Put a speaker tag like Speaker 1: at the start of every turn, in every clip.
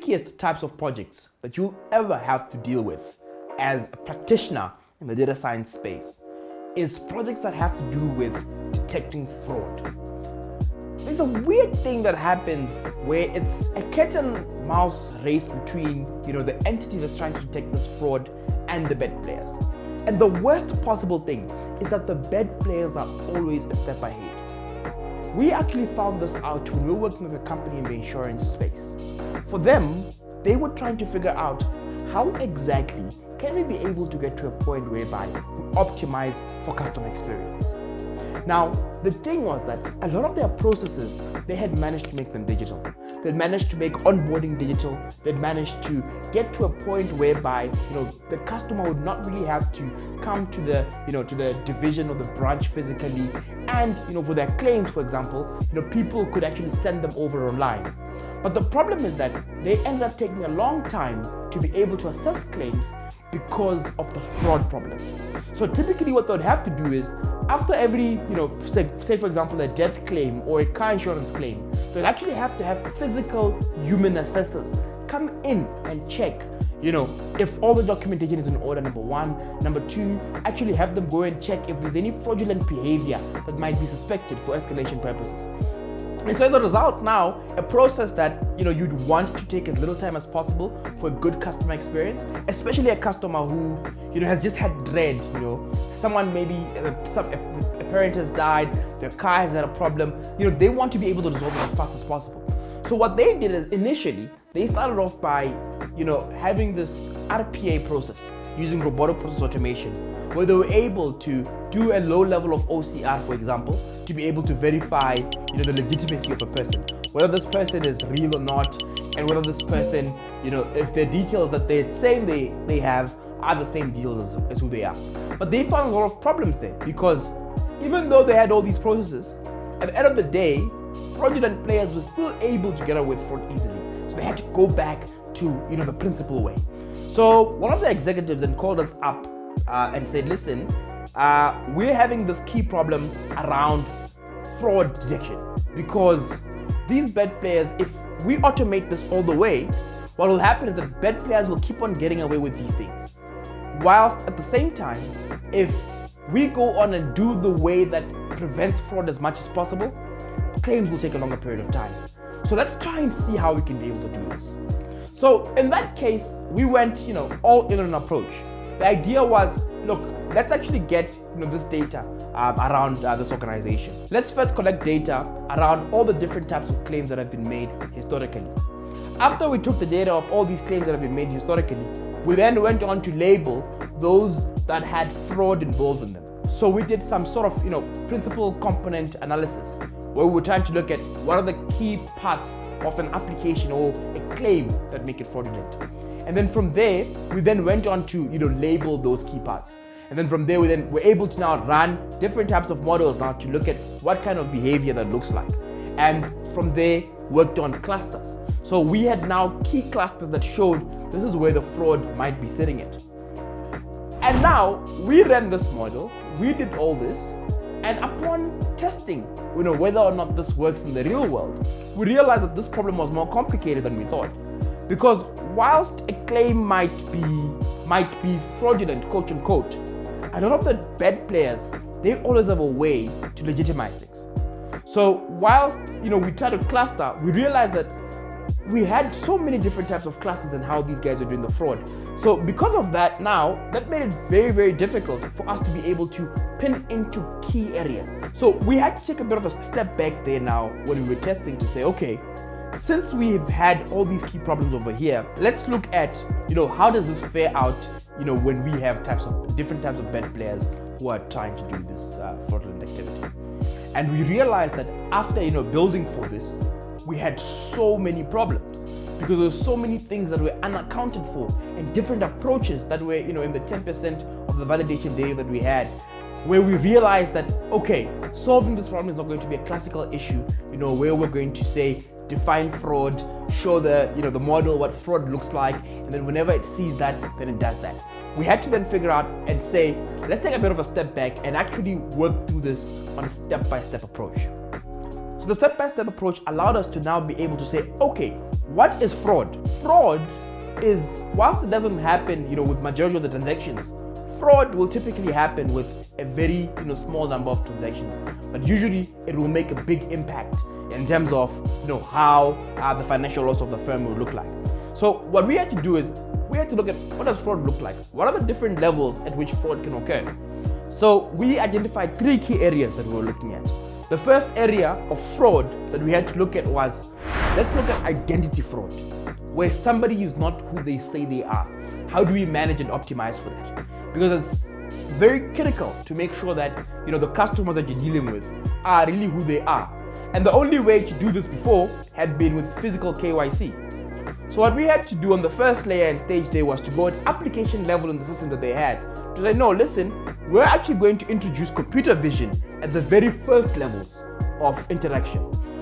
Speaker 1: trickiest types of projects that you'll ever have to deal with as a practitioner in the data science space is projects that have to do with detecting fraud. There's a weird thing that happens where it's a cat and mouse race between, the entity that's trying to detect this fraud and the bet players. And the worst possible thing is that the bet players are always a step ahead. We actually found this out when we were working with a company in the insurance space. For them, they were trying to figure out how exactly can we be able to get to a point whereby we optimize for customer experience. Now, the thing was that a lot of their processes, they had managed to make them digital. They'd managed to make onboarding digital. They'd managed to get to a point whereby, the customer would not really have to come to the division or the branch physically. And, for their claims, for example, people could actually send them over online. But the problem is that they ended up taking a long time to be able to assess claims because of the fraud problem. So typically what they would have to do is, after every, say for example, a death claim or a car insurance claim, they'd actually have to have physical human assessors come in and check, if all the documentation is in order, number one. Number two, actually have them go and check if there's any fraudulent behavior that might be suspected for escalation purposes. And so as a result now, a process that you'd want to take as little time as possible for a good customer experience, especially a customer who has just had dread, someone maybe a parent has died, their car has had a problem, they want to be able to resolve it as fast as possible. So what they did is initially they started off by having this RPA process using robotic process automation, where they were able to do a low level of OCR, for example, to be able to verify the legitimacy of a person, whether this person is real or not, and whether this person, if the details that they're saying they have are the same deals as who they are. But they found a lot of problems there, because even though they had all these processes, at the end of the day, fraudulent players were still able to get away with fraud easily. So they had to go back to the principal way. So one of the executives then called us up and said, listen, we're having this key problem around fraud detection, because these bet players, if we automate this all the way, what will happen is that bet players will keep on getting away with these things. Whilst at the same time, if we go on and do the way that prevents fraud as much as possible, claims will take a longer period of time. So let's try and see how we can be able to do this. So in that case, we went all in on an approach. The idea was, look, let's actually get this data around this organization. Let's first collect data around all the different types of claims that have been made historically. After we took the data of all these claims that have been made historically, we then went on to label those that had fraud involved in them. So we did some sort of principal component analysis, where we were trying to look at what are the key parts of an application or a claim that make it fraudulent. And then from there, we then went on to label those key parts. And then from there, we then were able to now run different types of models now to look at what kind of behavior that looks like. And from there, worked on clusters. So we had now key clusters that showed this is where the fraud might be sitting at. And now we ran this model, we did all this, and upon testing, whether or not this works in the real world, we realized that this problem was more complicated than we thought. Because whilst a claim might be fraudulent, quote unquote, a lot of the bet players, they always have a way to legitimize things. So whilst we try to cluster, we realized that we had so many different types of clusters and how these guys are doing the fraud. So because of that now, that made it very, very difficult for us to be able to pin into key areas. So we had to take a bit of a step back there now when we were testing to say, okay, since we've had all these key problems over here, let's look at, how does this fare out, when we have different types of bet players who are trying to do this fraudulent activity. And we realized that after, building for this, we had so many problems because there were so many things that were unaccounted for and different approaches that were, in the 10% of the validation data that we had, where we realized that, okay, solving this problem is not going to be a classical issue, where we're going to say, define fraud, show the model what fraud looks like, and then whenever it sees that, then it does that. We had to then figure out and say, let's take a bit of a step back and actually work through this on a step-by-step approach. So the step-by-step approach allowed us to now be able to say, okay, what is fraud? fraud is, whilst it doesn't happen, with majority of the transactions, fraud will typically happen with a very, small number of transactions, but usually it will make a big impact in terms of, how the financial loss of the firm will look like. So what we had to do is we had to look at what does fraud look like? What are the different levels at which fraud can occur? So we identified 3 key areas that we were looking at. The first area of fraud that we had to look at was, let's look at identity fraud, where somebody is not who they say they are. How do we manage and optimize for that? Because it's very critical to make sure that the customers that you're dealing with are really who they are. And the only way to do this before had been with physical KYC. So what we had to do on the first layer and stage there was to go at application level in the system that they had to say, no, listen, we're actually going to introduce computer vision at the very first levels of interaction.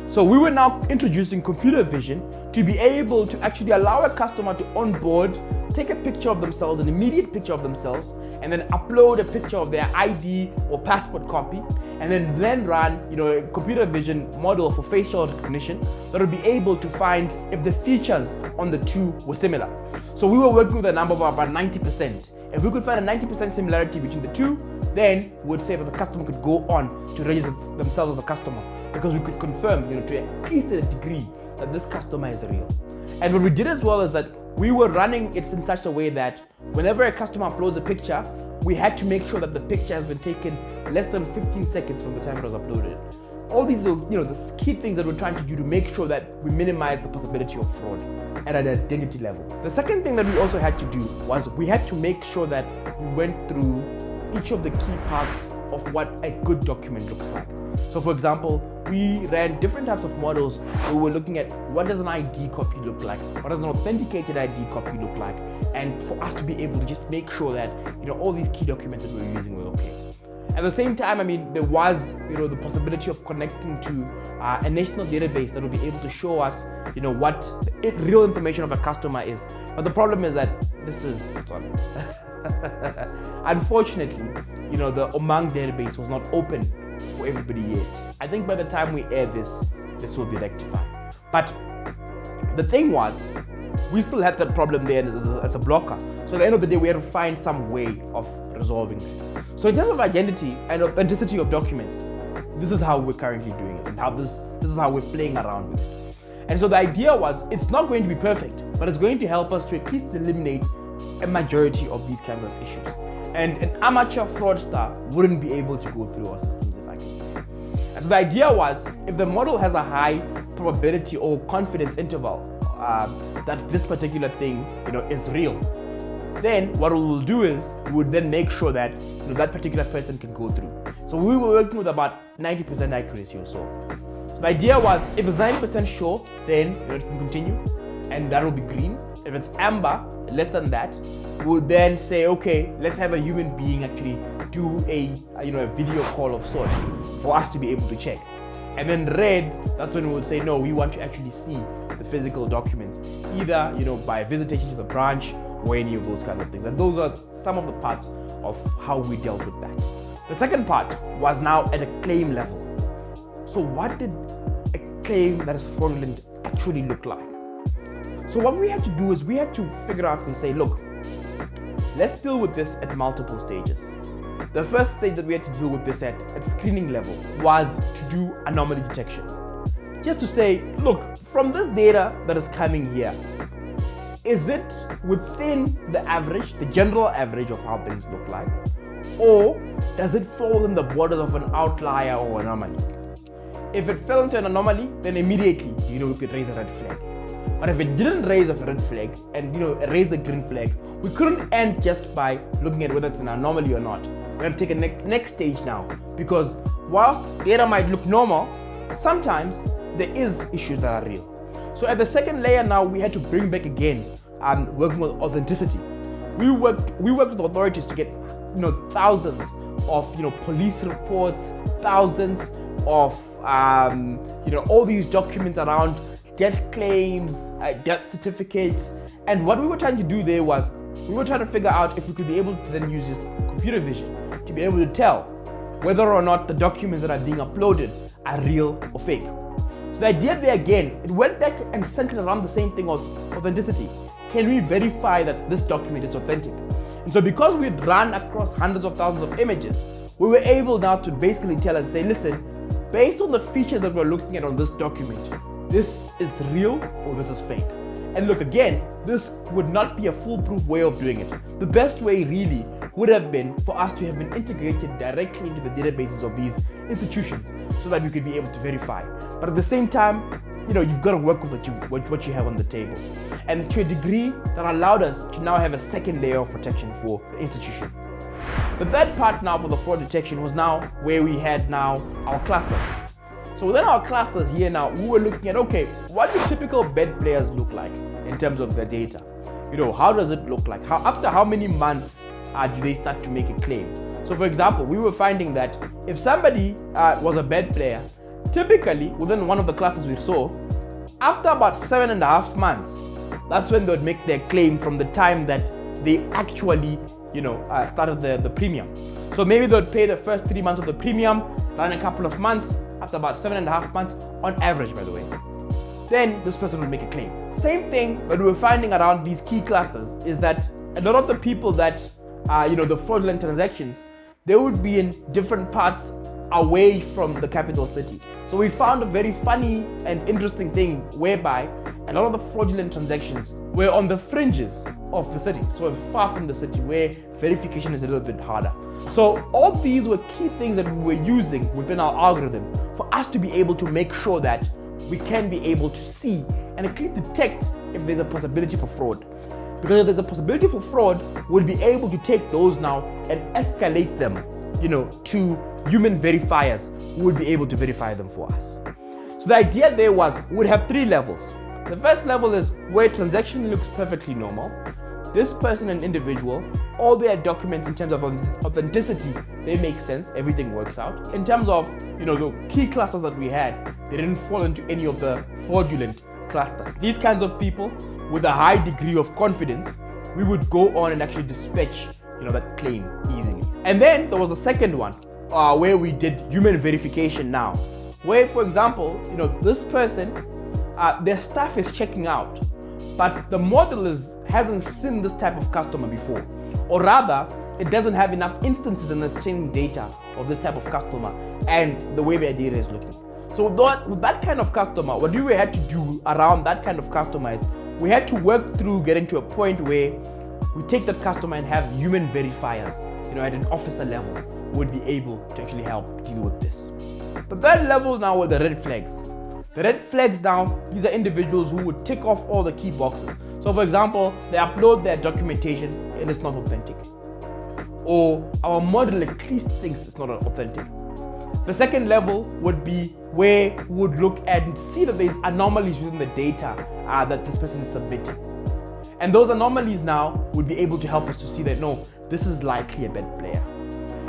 Speaker 1: So we were now introducing computer vision to be able to actually allow a customer to onboard, take a picture of themselves, an immediate picture of themselves, and then upload a picture of their ID or passport copy, and then run a computer vision model for facial recognition that will be able to find if the features on the two were similar. So we were working with a number of about 90%. If we could find a 90% similarity between the two, then we'd say that the customer could go on to register themselves as a customer, because we could confirm, to at least a degree that this customer is real. And what we did as well is that we were running it in such a way that whenever a customer uploads a picture, we had to make sure that the picture has been taken less than 15 seconds from the time it was uploaded. All these are, the key things that we're trying to do to make sure that we minimize the possibility of fraud at an identity level. The second thing that we also had to do was we had to make sure that we went through each of the key parts of what a good document looks like. So for example, we ran different types of models where we were looking at what does an ID copy look like, what does an authenticated ID copy look like, and for us to be able to just make sure that all these key documents that we were using were okay. At the same time, there was the possibility of connecting to a national database that will be able to show us what the real information of a customer is. But the problem is that this is unfortunately, the Omang database was not open for everybody yet. I think by the time we air this will be rectified. But the thing was, we still had that problem there as a blocker. So at the end of the day, we had to find some way of resolving it. So in terms of identity and authenticity of documents, this is how we're currently doing it, and how this is how we're playing around with it. And so the idea was, it's not going to be perfect, but it's going to help us to at least eliminate a majority of these kinds of issues. And an amateur fraudster wouldn't be able to go through our systems, if I can say. And so the idea was, if the model has a high probability or confidence interval that this particular thing is real, then what we'll do is we would then make sure that that particular person can go through. So we were working with about 90% accuracy or so. So the idea was, if it's 90% sure, then it can continue, and that will be green. If it's amber, less than that, we'll then say, okay, let's have a human being actually do a video call of sorts for us to be able to check. And then red, that's when we would say, no, we want to actually see the physical documents, either by visitation to the branch or any of those kinds of things. And those are some of the parts of how we dealt with that. The second part was now at a claim level. So what did a claim that is fraudulent actually look like? So what we had to do is we had to figure out and say, look, let's deal with this at multiple stages. The first stage that we had to deal with this at screening level was to do anomaly detection. Just to say, look, from this data that is coming here, is it within the average, the general average of how things look like? Or does it fall in the borders of an outlier or anomaly? If it fell into an anomaly, then immediately, we could raise a red flag. But if it didn't raise a red flag and raise the green flag, we couldn't end just by looking at whether it's an anomaly or not. We have to take a next stage now, because whilst data might look normal, sometimes there is issues that are real. So at the second layer now, we had to bring back again working with authenticity. We worked with authorities to get thousands of police reports, thousands of all these documents around death claims, death certificates. And what we were trying to do there was we were trying to figure out if we could be able to then use this computer vision to be able to tell whether or not the documents that are being uploaded are real or fake. So So the idea there again, it went back and centered around the same thing of authenticity. Can we verify that this document is authentic? And so because we'd run across hundreds of thousands of images, we were able now to basically tell and say, listen, based on the features that we're looking at on this document, this is real or this is fake. And look, again, this would not be a foolproof way of doing it. The best way really would have been for us to have been integrated directly into the databases of these institutions so that we could be able to verify. But at the same time, you've got to work with what you have on the table. And to a degree, that allowed us to now have a second layer of protection for the institution. The third part now for the fraud detection was now where we had now our clusters. So within our clusters here now, we were looking at, okay, what do typical bet players look like in terms of their data? How does it look like? After how many months do they start to make a claim? So for example, we were finding that if somebody was a bet player, typically within one of the clusters we saw, after about 7.5 months, that's when they would make their claim from the time that they actually, started the premium. So maybe they would pay the first 3 months of the premium, run a couple of months, after about 7.5 months, on average, by the way, then this person would make a claim. Same thing that we were finding around these key clusters is that a lot of the people that, the fraudulent transactions, they would be in different parts away from the capital city. So we found a very funny and interesting thing whereby a lot of the fraudulent transactions were on the fringes of the city, so far from the city where verification is a little bit harder. So all these were key things that we were using within our algorithm for us to be able to make sure that we can be able to see and at least detect if there's a possibility for fraud. Because if there's a possibility for fraud, we'll be able to take those now and escalate them, to human verifiers who would be able to verify them for us. So the idea there was we'd have 3 levels. The first level is where transaction looks perfectly normal. This person and individual, all their documents in terms of authenticity, they make sense, everything works out. In terms of, the key clusters that we had, they didn't fall into any of the fraudulent clusters. These kinds of people with a high degree of confidence, we would go on and actually dispatch, that claim easily. And then there was the second one, where we did human verification now, where, for example, this person, their staff is checking out, but the model hasn't seen this type of customer before, or rather, it doesn't have enough instances in the training data of this type of customer and the way their data is looking. So with that kind of customer, what we had to do around that kind of customer is we had to work through getting to a point where we take that customer and have human verifiers, at an officer level, would be able to actually help deal with this. The third level now were the red flags. The red flags now, these are individuals who would tick off all the key boxes. So for example, they upload their documentation and it's not authentic. Or our model at least thinks it's not authentic. The second level would be where we would look at and see that there's anomalies within the data that this person is submitting. And those anomalies now would be able to help us to see that, no, this is likely a bet player.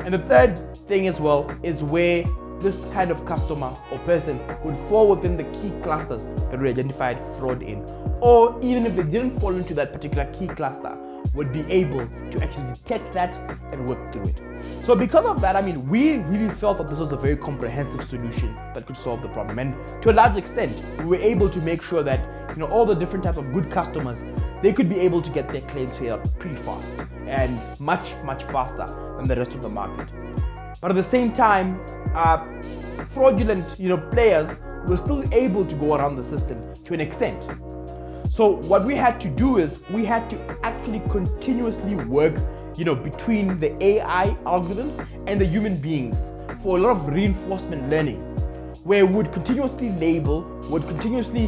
Speaker 1: And the third thing as well is where this kind of customer or person would fall within the key clusters that we identified fraud in. Or even if they didn't fall into that particular key cluster, would be able to actually detect that and work through it. So because of that, we really felt that this was a very comprehensive solution that could solve the problem. And to a large extent, we were able to make sure that all the different types of good customers, they could be able to get their claims paid out pretty fast and much, much faster than the rest of the market. But at the same time, fraudulent players were still able to go around the system to an extent. So what we had to do is we had to actually continuously work between the AI algorithms and the human beings for a lot of reinforcement learning, where we would continuously label, would continuously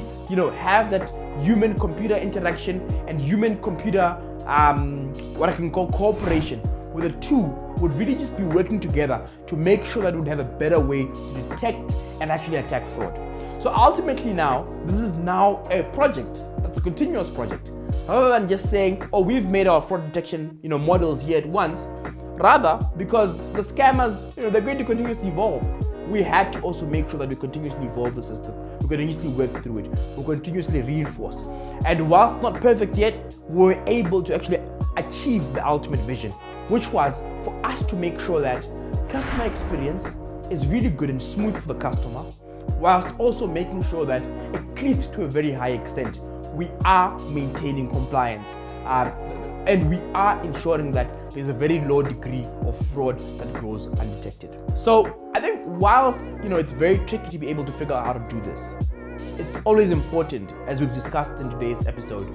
Speaker 1: have that human computer interaction and human computer what I can call cooperation, where the two would really just be working together to make sure that we'd have a better way to detect and actually attack fraud. So ultimately now, this is now a project that's a continuous project. Rather than just saying, oh, we've made our fraud detection models here at once, rather, because the scammers, they're going to continuously evolve, we had to also make sure that we continuously evolve the system, we continuously work through it, we continuously reinforce. And whilst not perfect yet, we were able to actually achieve the ultimate vision, which was for us to make sure that customer experience is really good and smooth for the customer, whilst also making sure that, at least to a very high extent, we are maintaining compliance, and we are ensuring that there's a very low degree of fraud that goes undetected. So I think whilst it's very tricky to be able to figure out how to do this, it's always important, as we've discussed in today's episode,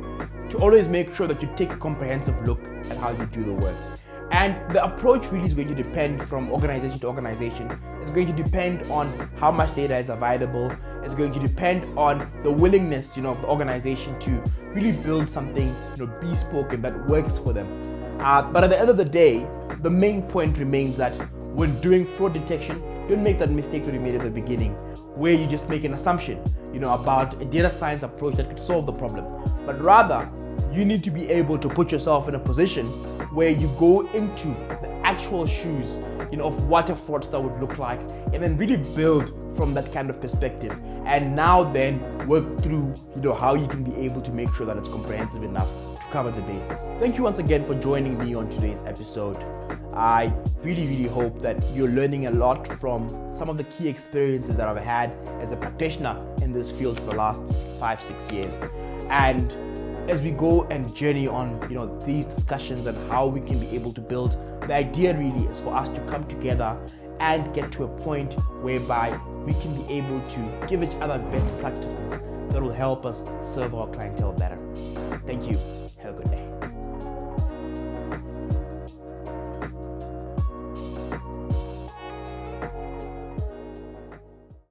Speaker 1: to always make sure that you take a comprehensive look at how you do the work. And the approach really is going to depend from organization to organization. It's going to depend on how much data is available. It's going to depend on the willingness, of the organization to really build something, bespoke and that works for them. But at the end of the day, the main point remains that when doing fraud detection, don't make that mistake that we made at the beginning, where you just make an assumption, about a data science approach that could solve the problem. But rather, you need to be able to put yourself in a position where you go into the actual shoes, of what a fraudster would look like, and then really build from that kind of perspective. And now then work through, how you can be able to make sure that it's comprehensive enough to cover the bases. Thank you once again for joining me on today's episode. I really hope that you're learning a lot from some of the key experiences that I've had as a practitioner in this field for the last 5-6 years. And as we go and journey on, these discussions and how we can be able to build, the idea really is for us to come together and get to a point whereby we can be able to give each other best practices that will help us serve our clientele better. Thank you. Have a good day.